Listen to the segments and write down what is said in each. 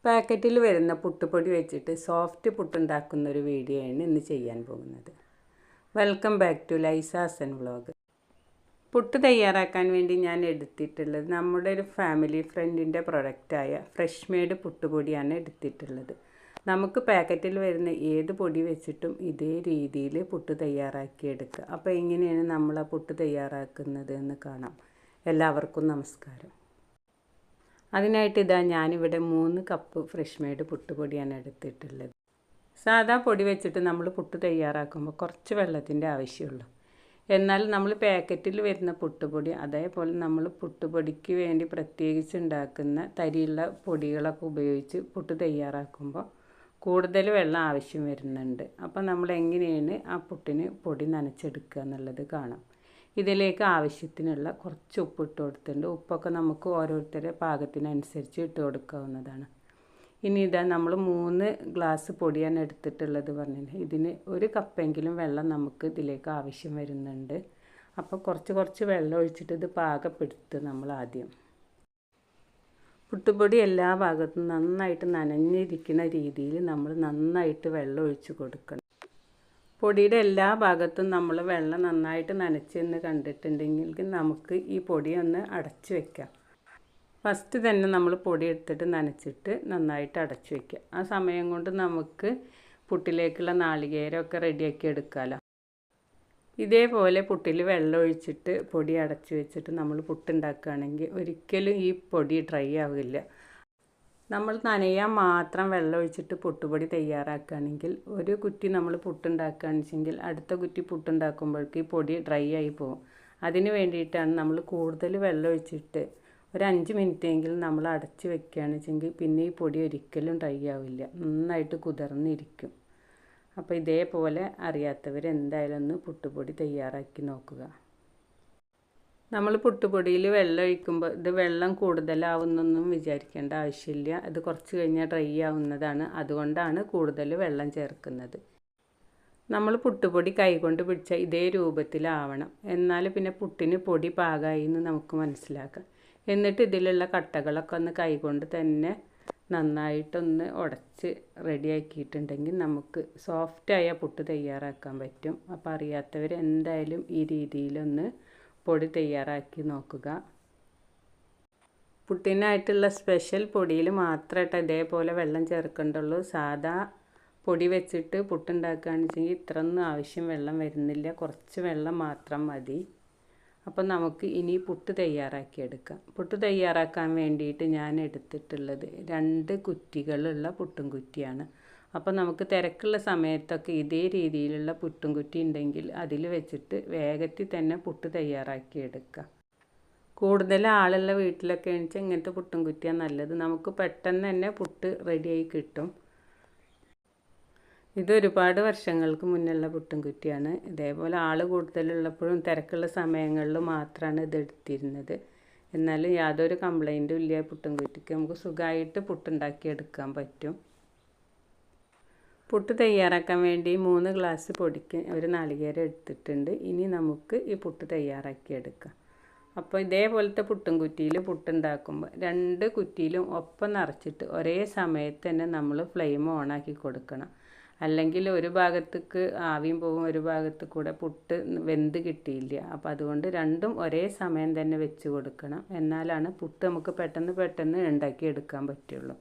പാക്കറ്റിൽ വരുന്ന പുട്ടുപൊടി വെച്ചിട്ട് സോഫ്റ്റ് പുട്ടുണ്ടാക്കുന്ന ഒരു വീഡിയോ ആണ് ഇന്ന് ചെയ്യാൻ പോകുന്നത്. Welcome back to Laisa's vlog. പുട്ട് തയ്യാറാക്കാൻ വേണ്ടി ഞാൻ എടുത്തിട്ടുള്ളത് നമ്മുടെ ഒരു ഫാമിലി ഫ്രണ്ടിൻ്റെ പ്രൊഡക്റ്റായ ഫ്രഷ് മെയ്ഡ് പുട്ടുപൊടിയാണ് എടുത്തിട്ടുള്ളത്. നമുക്ക് പാക്കറ്റിൽ വരുന്ന ഏത് പൊടി വെച്ചിട്ടും ഇതേ രീതിയിൽ പുട്ട് തയ്യാറാക്കിയെടുക്കുക. അപ്പോൾ എങ്ങനെയാണ് നമ്മൾ ആ പുട്ട് തയ്യാറാക്കുന്നത് എന്ന് കാണാം. എല്ലാവർക്കും നമസ്കാരം. അതിനായിട്ട് ഞാനിവിടെ 3 കപ്പ് ഫ്രഷ് മെയ്ഡ് പുട്ടുപൊടിയാണ് എടുത്തിട്ടുള്ളത്. സാധാ പൊടി വെച്ചിട്ട് നമ്മൾ പുട്ട് തയ്യാറാക്കുമ്പോൾ കുറച്ച് വെള്ളത്തിൻ്റെ ആവശ്യമുള്ളൂ. എന്നാൽ നമ്മൾ പാക്കറ്റിൽ വരുന്ന പുട്ടുപൊടി അതേപോലെ നമ്മൾ പുട്ടുപൊടിക്ക് വേണ്ടി പ്രത്യേകിച്ച് ഉണ്ടാക്കുന്ന തരിയുള്ള പൊടികളൊക്കെ ഉപയോഗിച്ച് പുട്ട് തയ്യാറാക്കുമ്പോൾ കൂടുതൽ വെള്ളം ആവശ്യം വരുന്നുണ്ട്. അപ്പോൾ നമ്മൾ എങ്ങനെയാണ് ആ പുട്ടിന് പൊടി നനച്ചെടുക്കുക എന്നുള്ളത് കാണാം. ഇതിലേക്ക് ആവശ്യത്തിനുള്ള കുറച്ച് ഉപ്പ് ഇട്ട് കൊടുത്തിട്ടുണ്ട്. ഉപ്പൊക്കെ നമുക്ക് ഓരോരുത്തരുടെ പാകത്തിനനുസരിച്ച് ഇട്ട് കൊടുക്കാവുന്നതാണ്. ഇനി നമ്മൾ 3 ഗ്ലാസ് പൊടിയാണ് എടുത്തിട്ടുള്ളത് പറഞ്ഞില്ല. ഇതിന് 1 കപ്പെങ്കിലും വെള്ളം നമുക്ക് ഇതിലേക്ക് ആവശ്യം വരുന്നുണ്ട്. അപ്പോൾ കുറച്ച് വെള്ളം ഒഴിച്ചിട്ട് ഇത് പാകപ്പെടുത്തുക. നമ്മൾ ആദ്യം പുട്ടുപൊടി എല്ലാ ഭാഗത്തും നന്നായിട്ട് നനഞ്ഞിരിക്കുന്ന രീതിയിൽ നമ്മൾ നന്നായിട്ട് വെള്ളം ഒഴിച്ച് കൊടുക്കണം. പൊടിയുടെ എല്ലാ ഭാഗത്തും നമ്മൾ വെള്ളം നന്നായിട്ട് നനച്ചെന്ന് കണ്ടിട്ടുണ്ടെങ്കിൽ നമുക്ക് ഈ പൊടി ഒന്ന് അടച്ചു വെക്കാം. ഫസ്റ്റ് തന്നെ നമ്മൾ പൊടി എടുത്തിട്ട് നനച്ചിട്ട് നന്നായിട്ട് അടച്ചു വയ്ക്കുക. ആ സമയം കൊണ്ട് നമുക്ക് പുട്ടിലേക്കുള്ള നാളികേരമൊക്കെ റെഡിയാക്കി എടുക്കാമല്ലോ. ഇതേപോലെ പുട്ടിൽ വെള്ളം ഒഴിച്ചിട്ട് പൊടി അടച്ചു വെച്ചിട്ട് നമ്മൾ പുട്ടുണ്ടാക്കുകയാണെങ്കിൽ ഒരിക്കലും ഈ പൊടി ഡ്രൈ ആവില്ല. നമ്മൾ നനയാൻ മാത്രം വെള്ളം ഒഴിച്ചിട്ട് പുട്ടുപൊടി തയ്യാറാക്കുകയാണെങ്കിൽ ഒരു കുറ്റി നമ്മൾ പുട്ടുണ്ടാക്കുകയാണെന്ന് വെച്ചെങ്കിൽ അടുത്ത കുറ്റി പുട്ടുണ്ടാക്കുമ്പോഴേക്ക് ഈ പൊടി ഡ്രൈ ആയി പോകും. അതിന് വേണ്ടിയിട്ടാണ് നമ്മൾ കൂടുതൽ വെള്ളം ഒഴിച്ചിട്ട് ഒരു 5 മിനിറ്റെങ്കിലും നമ്മൾ അടച്ച് വെക്കുകയാണെന്ന് വെച്ചെങ്കിൽ പിന്നെ ഈ പൊടി ഒരിക്കലും ഡ്രൈ ആവില്ല, നന്നായിട്ട് കുതിർന്നിരിക്കും. അപ്പോൾ ഇതേപോലെ അറിയാത്തവർ എന്തായാലും ഒന്ന് പുട്ടുപൊടി തയ്യാറാക്കി നോക്കുക. നമ്മൾ പുട്ടുപൊടിയിൽ വെള്ളം ഒഴിക്കുമ്പോൾ ഇത് വെള്ളം കൂടുതലാവുന്നൊന്നും വിചാരിക്കേണ്ട ആവശ്യമില്ല. അത് കുറച്ച് കഴിഞ്ഞാൽ ഡ്രൈ ആവുന്നതാണ്. അതുകൊണ്ടാണ് കൂടുതൽ വെള്ളം ചേർക്കുന്നത്. നമ്മൾ പുട്ടുപൊടി കൈകൊണ്ട് പിടിച്ചാൽ ഇതേ രൂപത്തിലാവണം. എന്നാൽ പിന്നെ പുട്ടിന് പൊടി പാകമായി എന്ന് നമുക്ക് മനസ്സിലാക്കാം. എന്നിട്ട് ഇതിലുള്ള കട്ടകളൊക്കെ ഒന്ന് കൈകൊണ്ട് തന്നെ നന്നായിട്ടൊന്ന് ഉടച്ച് റെഡിയാക്കിയിട്ടുണ്ടെങ്കിൽ നമുക്ക് സോഫ്റ്റായ പുട്ട് തയ്യാറാക്കാൻ പറ്റും. അപ്പോൾ അറിയാത്തവർ എന്തായാലും ഈ രീതിയിലൊന്ന് പൊടി തയ്യാറാക്കി നോക്കുക. പുട്ടിനായിട്ടുള്ള സ്പെഷ്യൽ പൊടിയിൽ മാത്രമായിട്ട് ഇതേപോലെ വെള്ളം ചേർക്കേണ്ടുള്ളൂ. സാധാ പൊടി വെച്ചിട്ട് പുട്ടുണ്ടാക്കുകയാണെന്ന് വെച്ചെങ്കിൽ ഇത്രയൊന്നും ആവശ്യം വെള്ളം വരുന്നില്ല, കുറച്ച് വെള്ളം മാത്രം മതി. അപ്പം നമുക്ക് ഇനി പുട്ട് തയ്യാറാക്കിയെടുക്കാം. പുട്ട് തയ്യാറാക്കാൻ വേണ്ടിയിട്ട് ഞാൻ എടുത്തിട്ടുള്ളത് 2 കുറ്റികളുള്ള പുട്ടും കുറ്റിയാണ്. അപ്പോൾ നമുക്ക് തിരക്കുള്ള സമയത്തൊക്കെ ഇതേ രീതിയിലുള്ള പുട്ടും കുറ്റി ഉണ്ടെങ്കിൽ അതിൽ വെച്ചിട്ട് വേഗത്തിൽ തന്നെ പുട്ട് തയ്യാറാക്കിയെടുക്കാം. കൂടുതൽ ആളുള്ള വീട്ടിലൊക്കെ ആണെന്ന് ഇങ്ങനത്തെ പുട്ടും കുറ്റിയാണ് നല്ലത്. നമുക്ക് പെട്ടെന്ന് തന്നെ പുട്ട് റെഡിയായി കിട്ടും. ഇതൊരുപാട് വർഷങ്ങൾക്ക് മുന്നുള്ള പുട്ടും കുറ്റിയാണ്. ഇതേപോലെ ആൾ കൂടുതലുള്ളപ്പോഴും തിരക്കുള്ള സമയങ്ങളിൽ മാത്രമാണ് ഇത് എടുത്തിരുന്നത്. എന്നാലും യാതൊരു കംപ്ലൈൻറ്റും ഇല്ല. പുട്ടും കുറ്റിക്ക് നമുക്ക് സുഖമായിട്ട് പുട്ടുണ്ടാക്കിയെടുക്കാൻ പറ്റും. പുട്ട് തയ്യാറാക്കാൻ വേണ്ടി 3 ഗ്ലാസ് പൊടിക്ക് ഒരു നാളികേരം എടുത്തിട്ടുണ്ട്. ഇനി നമുക്ക് ഈ പുട്ട് തയ്യാറാക്കിയെടുക്കാം. അപ്പോൾ ഇതേപോലത്തെ പുട്ടും കുറ്റിയിൽ പുട്ടുണ്ടാക്കുമ്പോൾ 2 കുറ്റിയിലും ഒപ്പം നിറച്ചിട്ട് ഒരേ സമയത്ത് തന്നെ നമ്മൾ ഫ്ലെയിം ഓണാക്കി കൊടുക്കണം. അല്ലെങ്കിൽ ഒരു ഭാഗത്തേക്ക് ആവിയും പോകും, ഒരു ഭാഗത്ത് കൂടെ പുട്ട് വെന്ത് കിട്ടിയില്ല. അപ്പോൾ അതുകൊണ്ട് രണ്ടും ഒരേ സമയം തന്നെ വെച്ച് കൊടുക്കണം. എന്നാലാണ് പുട്ട് നമുക്ക് പെട്ടെന്ന് ഉണ്ടാക്കിയെടുക്കാൻ പറ്റുള്ളൂ.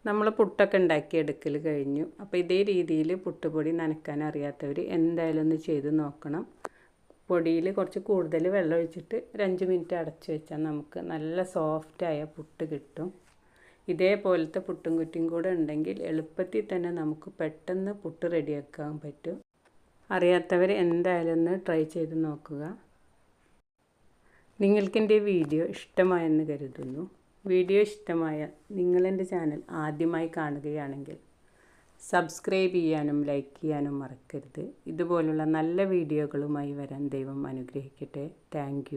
നമ്മൾ പുട്ടൊക്കെ ഉണ്ടാക്കിയെടുക്കൽ കഴിഞ്ഞു. അപ്പോൾ ഇതേ രീതിയിൽ പുട്ടുപൊടി നനയ്ക്കാൻ അറിയാത്തവർ എന്തായാലും ഒന്ന് ചെയ്ത് നോക്കണം. പൊടിയിൽ കുറച്ച് കൂടുതൽ വെള്ളം ഒഴിച്ചിട്ട് ഒരു 5 മിനിറ്റ് അടച്ചു വെച്ചാൽ നമുക്ക് നല്ല സോഫ്റ്റായ പുട്ട് കിട്ടും. ഇതേപോലത്തെ പുട്ടും കുറ്റിയും കൂടെ ഉണ്ടെങ്കിൽ എളുപ്പത്തിൽ തന്നെ നമുക്ക് പെട്ടെന്ന് പുട്ട് റെഡിയാക്കാൻ പറ്റും. അറിയാത്തവർ എന്തായാലും ഒന്ന് ട്രൈ ചെയ്ത് നോക്കുക. നിങ്ങൾക്കെൻ്റെ വീഡിയോ ഇഷ്ടമായെന്ന് കരുതുന്നു. വീഡിയോ ഇഷ്ടമായ നിങ്ങളെൻ്റെ ചാനൽ ആദ്യമായി കാണുകയാണെങ്കിൽ സബ്സ്ക്രൈബ് ചെയ്യാനും ലൈക്ക് ചെയ്യാനും മറക്കരുത്. ഇതുപോലുള്ള നല്ല വീഡിയോകളുമായി വരാൻ ദൈവം അനുഗ്രഹിക്കട്ടെ. Thank you.